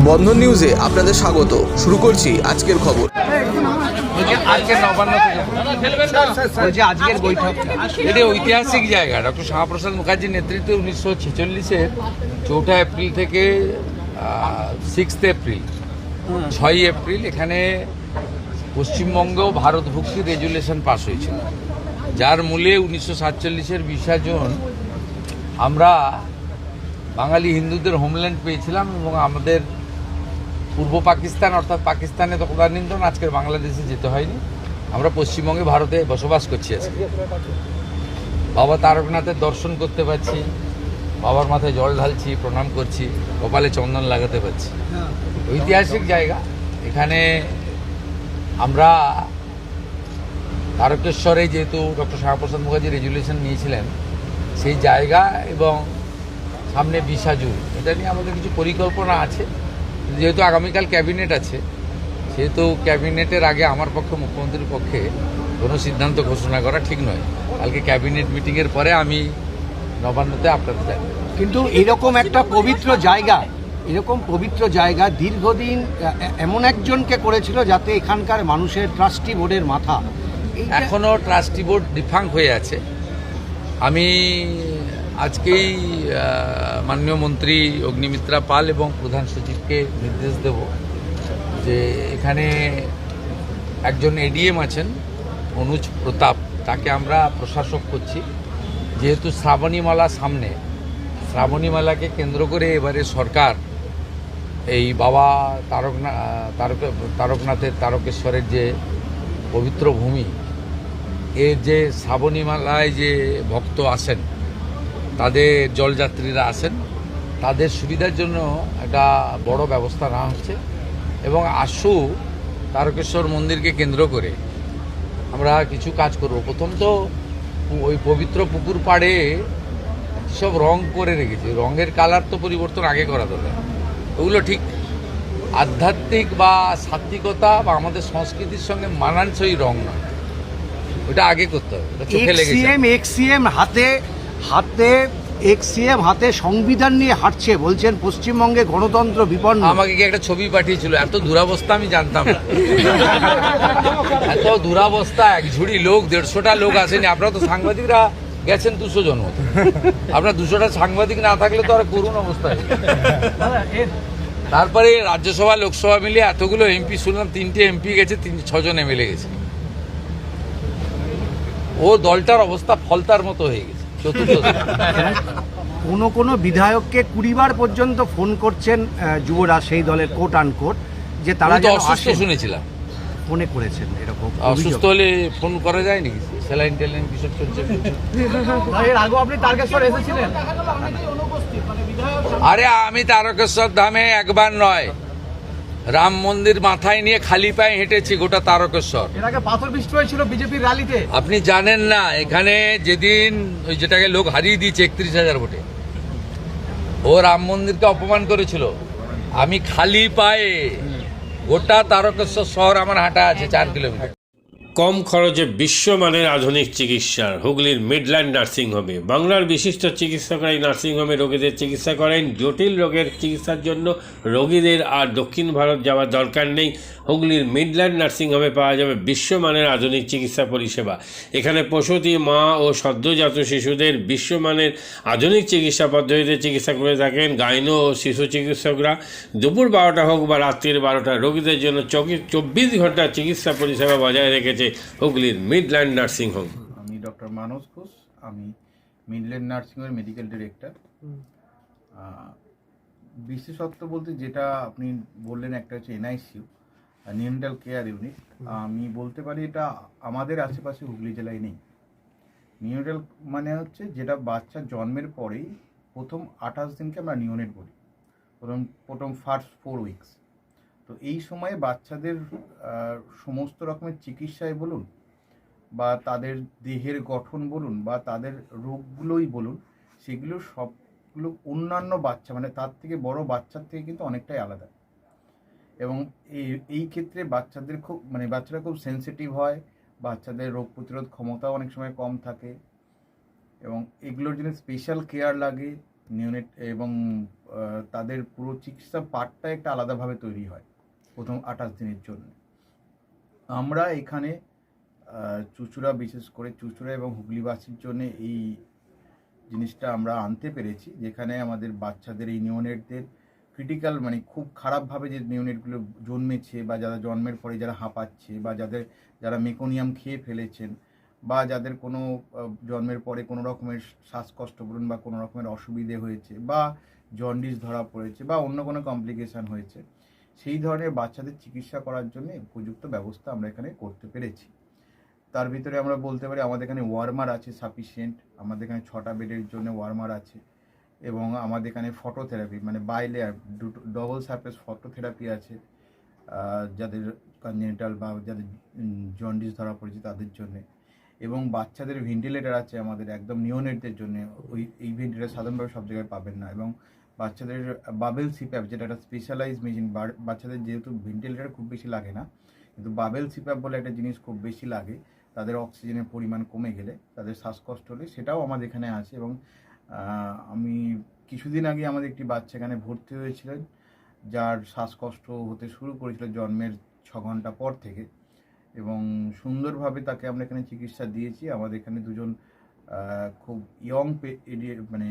বন্ধন নিউজে আপনাদের স্বাগত। শুরু করছি আজকের খবর। আজকের বৈঠক এটি ঐতিহাসিক জায়গা। ডক্টর শ্যামাপ্রসাদ মুখার্জির নেতৃত্বে 1946-এর 4 এপ্রিল থেকে 6 এপ্রিল 6 এপ্রিল এখানে পশ্চিমবঙ্গ ভারত ভুক্তির রেজুলেশন পাস হয়েছিল, যার মূলে 1947-এর 20 জুন আমরা বাঙালি হিন্দুদের হোমল্যান্ড পেয়েছিলাম এবং আমাদের পূর্ব পাকিস্তান অর্থাৎ পাকিস্তানে তদানীন্তন আজকের বাংলাদেশে যেতে হয়নি। আমরা পশ্চিমবঙ্গে ভারতে বসবাস করছি। আজকে বাবা তারকনাথের দর্শন করতে পারছি, বাবার মাথায় জল ঢালছি, প্রণাম করছি, কপালে চন্দন লাগাতে পারছি। ঐতিহাসিক জায়গা। এখানে আমরা তারকেশ্বরে যেহেতু ডক্টর শ্যামাপ্রসাদ মুখার্জি রেজুলেশন নিয়েছিলেন সেই জায়গা এবং সামনে 20 জুন, এটা নিয়ে আমাদের কিছু পরিকল্পনা আছে। যেহেতু আগামীকাল ক্যাবিনেট আছে, সেহেতু ক্যাবিনেটের আগে আমার পক্ষে, মুখ্যমন্ত্রীর পক্ষে কোনো সিদ্ধান্ত ঘোষণা করা ঠিক নয়। কালকে ক্যাবিনেট মিটিংয়ের পরে আমি নবান্নতে আপনাদের জানি। কিন্তু এরকম একটা পবিত্র জায়গা দীর্ঘদিন এমন একজনকে করেছিল যাতে এখানকার মানুষের ট্রাস্টি বোর্ডের মাথা। এখনও ট্রাস্টি বোর্ড ডিফাঙ্ক হয়ে আছে। আমি আজকেই মাননীয় মন্ত্রী অগ্নিমিত্রা পাল এবং প্রধান সচিবকে নির্দেশ দেব যে এখানে একজন এডিএম আছেন অনুজ প্রতাপ, তাকে আমরা প্রশাসক করছি। যেহেতু শ্রাবণীমালা সামনে, শ্রাবণীমালাকে কেন্দ্র করে এবারে সরকার এই বাবা তারকনাথের তারকেশ্বরের যে পবিত্র ভূমি, এর যে শ্রাবণীমালায় যে ভক্ত আসেন, তাদের জলযাত্রীরা আসেন, তাদের সুবিধার জন্য একটা বড় ব্যবস্থা নেওয়া হচ্ছে। এবং আশু তারকেশ্বর মন্দিরকে কেন্দ্র করে আমরা কিছু কাজ করব। প্রথম তো ওই পবিত্র পুকুর পাড়ে সব রং করে রেখেছে, রঙের কালার তো পরিবর্তন আগে করা দরকার। ওগুলো ঠিক আধ্যাত্মিক বা সাত্বিকতা বা আমাদের সংস্কৃতির সঙ্গে মানানসই রং নয়, ওটা আগে করতে হবে। চোখে লেগেছে। এক্সিএম হাতে সংবিধান নিয়ে হাঁটছে, বলছেন পশ্চিমবঙ্গে গণতন্ত্র বিপন্ন। আমাকে কি একটা ছবি পাঠিয়েছিল? এত দুরাবস্থা আমি জানতাম না। এত দুরাবস্থা, এক ঝুড়ি লোক, 150টা লোক আসেনি। আপনারা তো সাংবাদিকরা গেছেন 200 জন মতো। আপনার 200টা সাংবাদিক না থাকলে তো আর করুণ অবস্থায়। তারপরে রাজ্যসভা লোকসভা মিলিয়ে এতগুলো এমপি শুনলাম, 3টে এমপি গেছে, 6 জন এমএলএ গেছে। ও দলটার অবস্থা ফলতার মতো হয়ে গেছে। কোনো বিধায়ককে 20 বার পর্যন্ত ফোন করছেন যুবরা, সেই দলের কোট আনকোট, যে তারা অসুস্থ শুনেছিলাম। ফোনে করেছেন এরকম অসুস্থ হলে ফোন করা যায় নাকি? স্যালাইন টেলাইন বিষয় চলছে। আরে আমি তারকেশ্বর ধামে একবার নয়, রাম মন্দির মাথায় নিয়ে খালি পায়ে হেঁটেছি গোটা তারকেশ্বর। পাথর বৃষ্টি হয়েছিল বিজেপির র্যালিতে। আপনি জানেন না, এখানে যেদিন ওই যেটাকে লোক হারিয়ে দিয়েছে 31,000 ভোটে, ও রাম মন্দিরকে অপমান করেছিল, আমি খালি পায়ে গোটা তারকেশ্বর শহর আমার হাঁটা আছে 4 কিলোমিটার। কম খরচে বিশ্বমানের আধুনিক চিকিৎসার হুগলির মিডল্যান্ড নার্সিংহোমে বাংলার বিশিষ্ট চিকিৎসকরা এই নার্সিংহোমে রোগীদের চিকিৎসা করেন। জটিল রোগের চিকিৎসার জন্য রোগীদের আর দক্ষিণ ভারত যাওয়ার দরকার নেই। হুগলির মিডল্যান্ড নার্সিংহোমে পাওয়া যাবে বিশ্বমানের আধুনিক চিকিৎসা পরিষেবা। এখানে প্রসূতি মা ও সদ্যজাত শিশুদের বিশ্বমানের আধুনিক চিকিৎসা পদ্ধতিতে চিকিৎসা করে থাকেন গাইনো ও শিশু চিকিৎসকরা। দুপুর 12টা হোক বা রাত্রির 12টা, রোগীদের জন্য 24 ঘন্টা চিকিৎসা পরিষেবা বজায় রেখেছে হুগলির মিডল্যান্ড নার্সিংহোম। আমি ডক্টর মানস ঘোষ, আমি মিডল্যান্ড নার্সিংহোমের মেডিকেল ডিরেক্টর। বিশেষত্ব বলতে যেটা আপনি বললেন, একটা হচ্ছে এনআইসিইউ, নিউনেটাল কেয়ার ইউনিট। আমি বলতে পারি এটা আমাদের আশেপাশে হুগলি জেলায় নেই। নিউনেটাল মানে হচ্ছে যেটা বাচ্চা জন্মের পরেই প্রথম 28 দিনকে আমরা নিউনেট বলি, প্রথম ফার্স্ট 4 উইকস। তো এই সময়ে বাচ্চাদের সমস্ত রকমের চিকিৎসায় বলুন বা তাদের দেহের গঠন বলুন বা তাদের রোগগুলোই বলুন, সেগুলো সবগুলো অন্যান্য বাচ্চা মানে তার থেকে বড় বাচ্চার থেকে কিন্তু অনেকটাই আলাদা। এবং এই ক্ষেত্রে বাচ্চারা খুব সেন্সিটিভ হয়, বাচ্চাদের রোগ প্রতিরোধ ক্ষমতাও অনেক সময় কম থাকে এবং এগুলোর জন্য স্পেশাল কেয়ার লাগে। নিওনেট এবং তাদের পুরো চিকিৎসা পার্টটা একটা আলাদাভাবে তৈরি হয় প্রথম 28 দিনের জন্য। আমরা এখানে চুঁচুড়া, বিশেষ করে চুঁচুড়া এবং হুগলিবাসীর জন্য এই জিনিসটা আমরা আনতে পেরেছি, যেখানে আমাদের বাচ্চাদের এই নিওনেটদের ক্রিটিক্যাল মানে খুব খারাপভাবে যে নিওনেটগুলো জন্মেছে বা যারা জন্মের পরে যারা হাঁপাচ্ছে বা যারা মেকোনিয়াম খেয়ে ফেলেছেন বা যাদের কোনো জন্মের পরে কোনো রকমের শ্বাসকষ্ট বলুন বা কোনো রকমের অসুবিধে হয়েছে বা জন্ডিস ধরা পড়েছে বা অন্য কোনো কমপ্লিকেশান হয়েছে, সেই ধরনের বাচ্চাদের চিকিৎসা করার জন্য উপযুক্ত ব্যবস্থা আমরা এখানে করতে পেরেছি। তার ভিতরে আমরা বলতে পারি আমাদের এখানে ওয়ার্মার আছে সাফিসিয়েন্ট, আমাদের এখানে 6টা বেডের জন্য ওয়ার্মার আছে এবং আমাদের এখানে ফটোথেরাপি মানে বাইলেয়ার ডবল সারফেস ফটোথেরাপি আছে যাদের কনজেনিটাল বা যাদের জন্ডিস ধরা পড়েছে তাদের জন্যে, এবং বাচ্চাদের ভেন্টিলেটার আছে আমাদের একদম নিওনেটদের জন্য। এই ভেন্টিলেটার সাধারণভাবে সব জায়গায় পাবেন না, এবং বাচ্চাদের বাবেল সিপ্যাপ যেটা একটা স্পেশালাইজ মেশিন, বাচ্চাদের যেহেতু ভেন্টিলেটার খুব বেশি লাগে না, কিন্তু বাবেল সিপ্যাপ বলে একটা জিনিস খুব বেশি লাগে, তাদের অক্সিজেনের পরিমাণ কমে গেলে, তাদের শ্বাসকষ্ট হলে, সেটাও আমাদের এখানে আছে। এবং আমি কিছুদিন আগে আমাদের একটি বাচ্চা এখানে ভর্তি হয়েছিলেন যার শ্বাসকষ্ট হতে শুরু করেছিল জন্মের 6 ঘন্টা পর থেকে, এবং সুন্দরভাবে তাকে আমরা এখানে চিকিৎসা দিয়েছি। আমাদের এখানে দুজন খুব ইয়ং মানে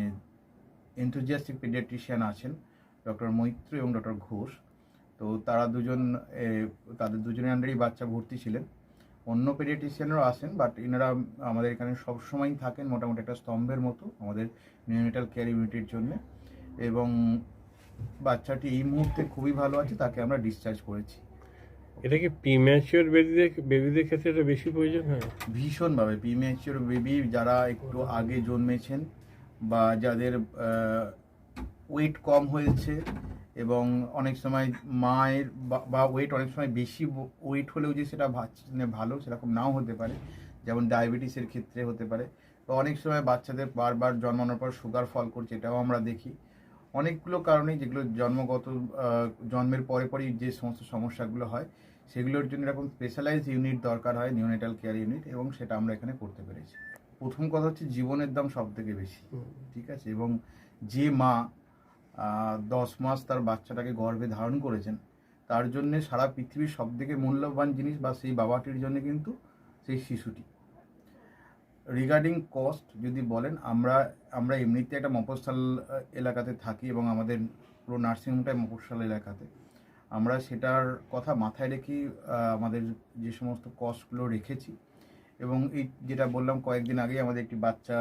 এনথুজিয়াস্টিক পেডিয়াট্রিশিয়ান আছেন, ডক্টর মৈত্র এবং ডক্টর ঘোষ। তো তারা তাদের দুজনের আন্ডারেই বাচ্চা ভর্তি ছিলেন। অন্য পেডিয়াট্রিশিয়ানরাও আসেন, বাট এনারা আমাদের এখানে সবসময়ই থাকেন মোটামুটি একটা স্তম্ভের মতো আমাদের নিওনেটাল কেয়ার ইউনিটের জন্য। এবং বাচ্চাটি এই মুহূর্তে খুবই ভালো আছে, তাকে আমরা ডিসচার্জ করেছি। এটা কি প্রিম্যাচিওর বেবিদের ক্ষেত্রে এটা বেশি প্রয়োজন হয়? ভীষণভাবে প্রিম্যাচিওর বেবি যারা একটু আগে জন্মেছেন বা যাদের ওয়েট কম হয়েছে, এবং অনেক সময় মায়ের বা ওয়েট অনেক সময় বেশি ওয়েট হলেও যে সেটা ভালো সেরকম নাও হতে পারে, যেমন ডায়াবেটিসের ক্ষেত্রে হতে পারে। তো অনেক সময় বাচ্চাদের বারবার জন্মানোর পর সুগার ফল করছে, এটাও আমরা দেখি। অনেকগুলো কারণে যেগুলো জন্মের পরেই যে সমস্ত সমস্যাগুলো হয়, সেগুলোর জন্য এরকম স্পেশালাইজ ইউনিট দরকার হয়, নিওনেটাল কেয়ার ইউনিট, এবং সেটা আমরা এখানে করতে পেরেছি। প্রথম কথা হচ্ছে জীবনের দাম সব থেকে বেশি, ঠিক আছে, এবং যে মা 10 মাস তার বাচ্চাটাকে গর্ভে ধারণ করেছেন, তার জন্য সারা পৃথিবীর সব থেকে মূল্যবান জিনিস বা সেই বাবাটির জন্য কিন্তু সেই শিশুটি। রিগার্ডিং কস্ট যদি বলেন, আমরা এমনিতে একটা মফস্বল এলাকাতে থাকি এবং আমাদের পুরো নার্সিংহোমটাই মফস্বল এলাকাতে। আমরা সেটার কথা মাথায় রেখেই আমাদের যে সমস্ত কস্টগুলো রেখেছি। এবং এই যেটা বললাম, কয়েকদিন আগেই আমাদের একটি বাচ্চা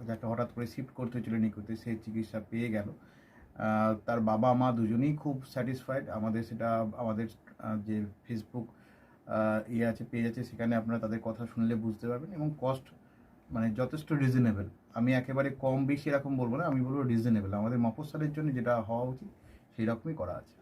যাকে হঠাৎ করে শিফট করতে হয়েছিল নিকুতে, সে চিকিৎসা পেয়ে গেল। তার বাবা মা দুজনেই খুব স্যাটিসফাইড। আমাদের যে ফেসবুক পেজ আছে, সেখানে আপনারা তাদের কথা শুনলে বুঝতে পারবেন। এবং কস্ট মানে যথেষ্ট রিজনেবল, আমি একেবারে কম বেশি এরকম বলবো না, আমি বলবো রিজনেবল। আমাদের মফস্বলের জন্য যেটা হওয়া উচিত সেই রকমই করা আছে।